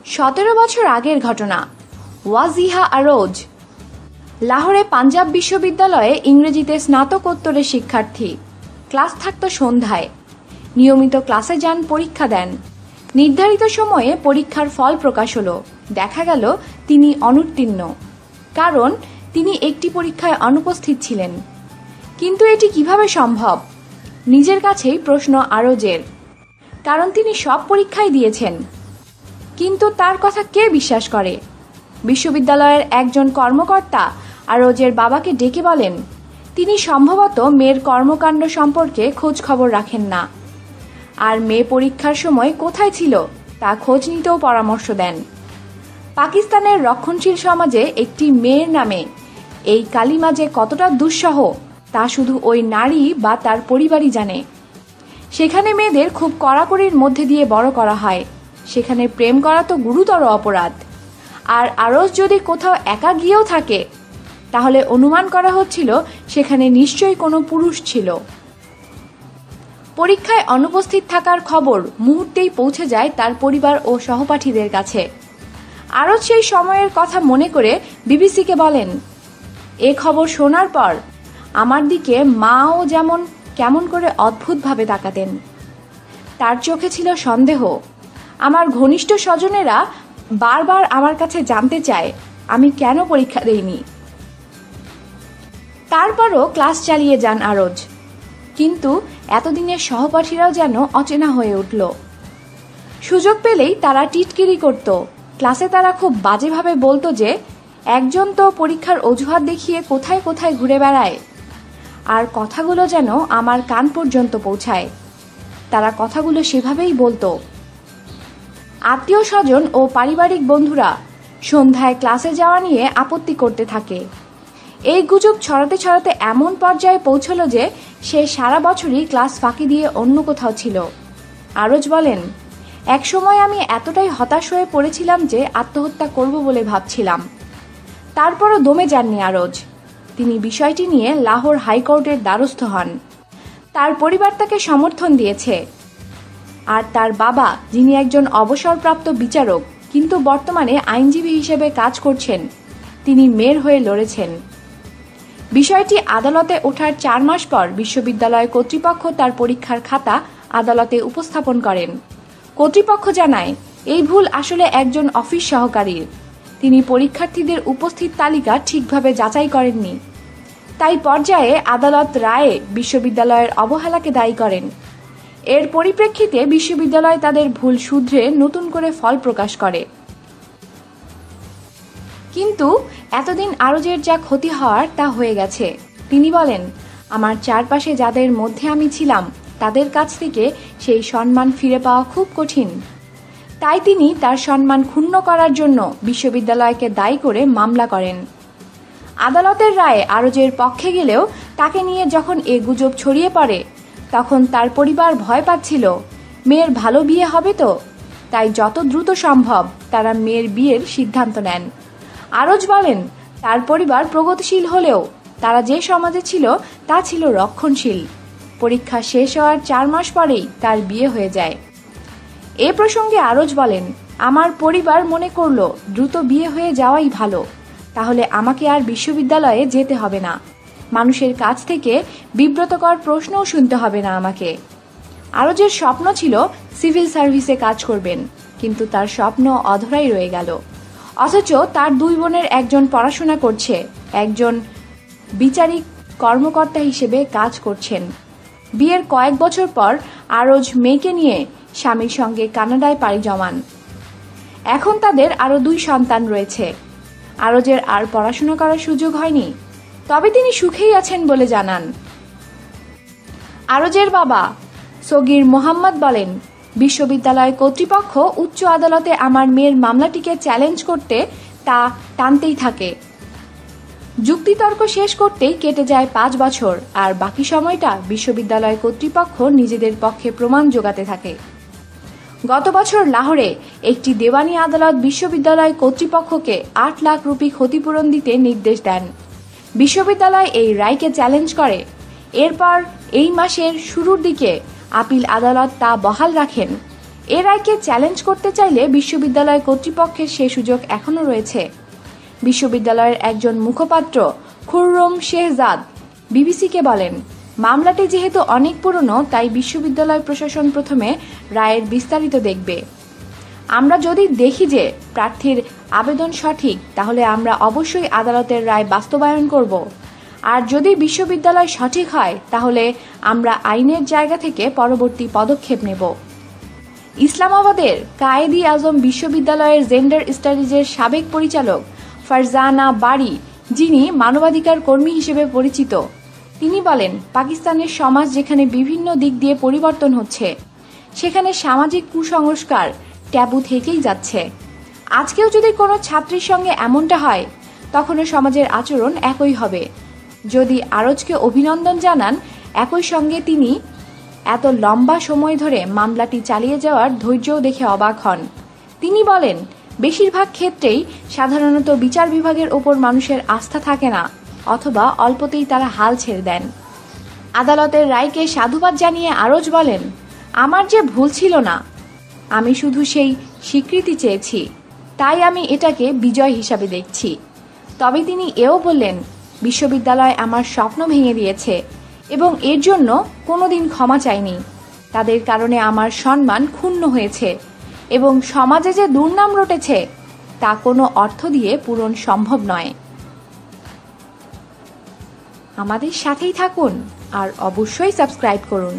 17 বছর আগের ঘটনা। ওয়াজিহা আরোজ লাহোরে পাঞ্জাব বিশ্ববিদ্যালয়ে ইংরেজিতে স্নাতকোত্তরের শিক্ষার্থী। ক্লাস থাকত সন্ধ্যায়। নিয়মিত ক্লাসে যান, পরীক্ষা দেন। নির্ধারিত সময়ে পরীক্ষার ফল প্রকাশ হলো। দেখা গেল তিনি অনুত্তীর্ণ, কারণ তিনি একটি পরীক্ষায় অনুপস্থিত ছিলেন। কিন্তু এটি কিভাবে সম্ভব? নিজের কাছেই প্রশ্ন আরোজের, কারণ তিনি সব পরীক্ষাই দিয়েছেন। কিন্তু তার কথা কে বিশ্বাস করে? বিশ্ববিদ্যালয়ের একজন কর্মকর্তা আরোজের বাবাকে ডেকে বলেন, তিনি সম্ভবত মেয়ের কর্মকাণ্ড সম্পর্কে খোঁজ খবর রাখেন না, আর মেয়ে পরীক্ষার সময় কোথায় ছিল তা খোঁজ নিতেও পরামর্শ দেন। পাকিস্তানের রক্ষণশীল সমাজে একটি মেয়ের নামে এই কালিমা যে কতটা দুঃসহ তা শুধু ওই নারী বা তার পরিবারই জানে। সেখানে মেয়েদের খুব কড়াকড়ির মধ্যে দিয়ে বড় করা হয়। সেখানে প্রেম করা তো গুরুতর অপরাধ। আর আরজ যদি কোথাও একা গিয়েও থাকে, তাহলে অনুমান করা হচ্ছিল সেখানে নিশ্চয়ই কোনো পুরুষ ছিল। পরীক্ষায় অনুপস্থিত থাকার খবর মুহূর্তেই পৌঁছে যায় তার পরিবার ও সহপাঠীদের কাছে। আরজ সেই সময়ের কথা মনে করে বিবিসিকে বলেন, এ খবর শোনার পর আমার দিকে মাও যেমন কেমন করে অদ্ভুতভাবে তাকাতেন। তার চোখে ছিল সন্দেহ। আমার ঘনিষ্ঠ স্বজনেরা বারবার আমার কাছে জানতে চায় আমি কেন পরীক্ষা দেইনি। তারপরও ক্লাস চালিয়ে যান আরজ। কিন্তু এতদিনের সহপাঠীরাও যেন অচেনা হয়ে উঠল। সুযোগ পেলেই তারা টিটকিরি করত। ক্লাসে তারা খুব বাজেভাবে বলতো যে একজন তো পরীক্ষার অজুহাত দেখিয়ে কোথায় কোথায় ঘুরে বেড়ায়। আর কথাগুলো যেন আমার কান পর্যন্ত পৌঁছায়। তারা কথাগুলো সেভাবেই বলতো। আত্মীয় স্বজন ও পারিবারিক বন্ধুরা সন্ধ্যায় ক্লাসে যাওয়া নিয়ে আপত্তি করতে থাকে। এই গুজব ছড়াতে ছড়াতে এমন পর্যায়ে পৌঁছল যে সে সারা বছরই ক্লাস ফাঁকি দিয়ে অন্য কোথাও ছিল। আরজ বলেন, এক সময় আমি এতটাই হতাশ হয়ে পড়েছিলাম যে আত্মহত্যা করব বলে ভাবছিলাম। তারপরও দমে যাননি আরজ। তিনি বিষয়টি নিয়ে লাহোর হাইকোর্টের দ্বারস্থ হন। তার পরিবার তাকে সমর্থন দিয়েছে। আর তার বাবা, যিনি একজন অবসরপ্রাপ্ত বিচারক কিন্তু বর্তমানে আইনজীবী হিসেবে কাজ করছেন, তিনি মেয়ের হয়ে লড়েছেন। বিষয়টি আদালতে ওঠার 4 মাস পর বিশ্ববিদ্যালয় কর্তৃপক্ষ তার পরীক্ষার খাতা আদালতে উপস্থাপন করেন। কর্তৃপক্ষ জানায়, এই ভুল আসলে একজন অফিস সহকারীর। তিনি পরীক্ষার্থীদের উপস্থিত তালিকা ঠিকভাবে যাচাই করেননি। তাই পর্যায়ে আদালত রায়ে বিশ্ববিদ্যালয়ের অবহেলাকে দায়ী করেন। এর পরিপ্রেক্ষিতে বিশ্ববিদ্যালয় তাদের ভুল শুধরে নতুন করে ফল প্রকাশ করে। কিন্তু এতদিন আরজের যা ক্ষতি হওয়ার তা হয়ে গেছে। তিনি বলেন, আমার চারপাশে যাদের মধ্যে আমি ছিলাম তাদের কাছ থেকে সেই সম্মান ফিরে পাওয়া খুব কঠিন। তাই তিনি তার সম্মান ক্ষুণ্ণ করার জন্য বিশ্ববিদ্যালয়কে দায়ী করে মামলা করেন। আদালতের রায়ে আরজের পক্ষে গেলেও তাকে নিয়ে যখন এ গুজব ছড়িয়ে পড়ে, তখন তার পরিবার ভয় পাচ্ছিল মেয়ের ভালো বিয়ে হবে তো। তাই যত দ্রুত সম্ভব তারা মেয়ের বিয়ের সিদ্ধান্ত নেন। আরজ বলেন, তার পরিবার প্রগতিশীল হলেও তারা যে সমাজে ছিল তা ছিল রক্ষণশীল। পরীক্ষা শেষ হওয়ার 4 মাস পরেই তার বিয়ে হয়ে যায়। এ প্রসঙ্গে আরজ বলেন, আমার পরিবার মনে করল দ্রুত বিয়ে হয়ে যাওয়াই ভালো, তাহলে আমাকে আর বিশ্ববিদ্যালয়ে যেতে হবে না। মানুষের কাছ থেকে বিব্রতকর প্রশ্নও শুনতে হবে না আমাকে। আরজের স্বপ্ন ছিল সিভিল সার্ভিসে কাজ করবেন, কিন্তু তার স্বপ্ন অধরাই রয়ে গেল। অথচ তার 2 বোনের একজন পড়াশোনা করছে, একজন বিচারিক কর্মকর্তা হিসেবে কাজ করছেন। বিয়ের কয়েক বছর পর আরজ মেয়েকে নিয়ে স্বামীর সঙ্গে কানাডায় পাড়ি জমান। এখন তাদের আরও 2 সন্তান রয়েছে। আরজের আর পড়াশোনা করার সুযোগ হয়নি, তবে তিনি সুখেই আছেন বলে জানান। আরজের বাবা সগীর মোহাম্মদ বলেন, বিশ্ববিদ্যালয় কর্তৃপক্ষ উচ্চ আদালতে আমার মেয়ের মামলাটিকে চ্যালেঞ্জ করতে তা টানতেই থাকে। যুক্তিতর্ক শেষ করতেই কেটে যায় 5 বছর, আর বাকি সময়টা বিশ্ববিদ্যালয় কর্তৃপক্ষ নিজেদের পক্ষে প্রমাণ জোগাতে থাকে। গত বছর লাহোরে একটি দেওয়ানি আদালত বিশ্ববিদ্যালয় কর্তৃপক্ষকে 8 লাখ রুপি ক্ষতিপূরণ দিতে নির্দেশ দেন। বিশ্ববিদ্যালয় এই রায়কে চ্যালেঞ্জ করে। এরপর এই মাসের শুরুর দিকে আপিল আদালত তা বহাল রাখেন। এ রায়কে চ্যালেঞ্জ করতে চাইলে বিশ্ববিদ্যালয় কর্তৃপক্ষের সে সুযোগ এখনো রয়েছে। বিশ্ববিদ্যালয়ের একজন মুখপাত্র খুররম শেহজাদ বিবিসিকে বলেন, মামলাটি যেহেতু অনেক পুরনো, তাই বিশ্ববিদ্যালয় প্রশাসন প্রথমে রায়ের বিস্তারিত দেখবে। আমরা যদি দেখি যে প্রার্থীর আবেদন সঠিক, তাহলে আমরা অবশ্যই আদালতের রায় বাস্তবায়ন করব। আর যদি বিশ্ববিদ্যালয় সঠিক হয়, তাহলে আমরা আইনের জায়গা থেকে পরবর্তী পদক্ষেপ নেব। ইসলামাবাদের কায়েদ-ই আজম বিশ্ববিদ্যালয়ের জেন্ডার স্টাডিজের সাবেক পরিচালক ফারজানা বারি, যিনি মানবাধিকার কর্মী হিসেবে পরিচিত, তিনি বলেন, পাকিস্তানের সমাজ যেখানে বিভিন্ন দিক দিয়ে পরিবর্তন হচ্ছে, সেখানে সামাজিক কুসংস্কার ট্যাবু থেকেই যাচ্ছে। আজকেও যদি কোনো ছাত্রীর সঙ্গে এমনটা হয়, তখনও সমাজের আচরণ একই হবে। যদি আরজকে অভিনন্দন জানান, একই সঙ্গে তিনি এত লম্বা সময় ধরে মামলাটি চালিয়ে যাওয়ার ধৈর্যও দেখে অবাক হন। তিনি বলেন, বেশিরভাগ ক্ষেত্রেই সাধারণত বিচার বিভাগের ওপর মানুষের আস্থা থাকে না, অথবা অল্পতেই তারা হাল ছেড়ে দেন। আদালতের রায়কে সাধুবাদ জানিয়ে আরজ বলেন, আমার যে ভুল ছিল না, আমি শুধু সেই স্বীকৃতি চেয়েছি, তাই আমি এটাকে বিজয় হিসাবে দেখছি। তবে তিনি এও বললেন, বিশ্ববিদ্যালয় আমার স্বপ্ন ভেঙে দিয়েছে এবং এর জন্য কোনোদিন ক্ষমা চাইনি। তাদের কারণে আমার সম্মান ক্ষুণ্ণ হয়েছে এবং সমাজে যে দুর্নাম রটেছে, তা কোনো অর্থ দিয়ে পূরণ সম্ভব নয়। আমাদের সাথেই থাকুন আর অবশ্যই সাবস্ক্রাইব করুন।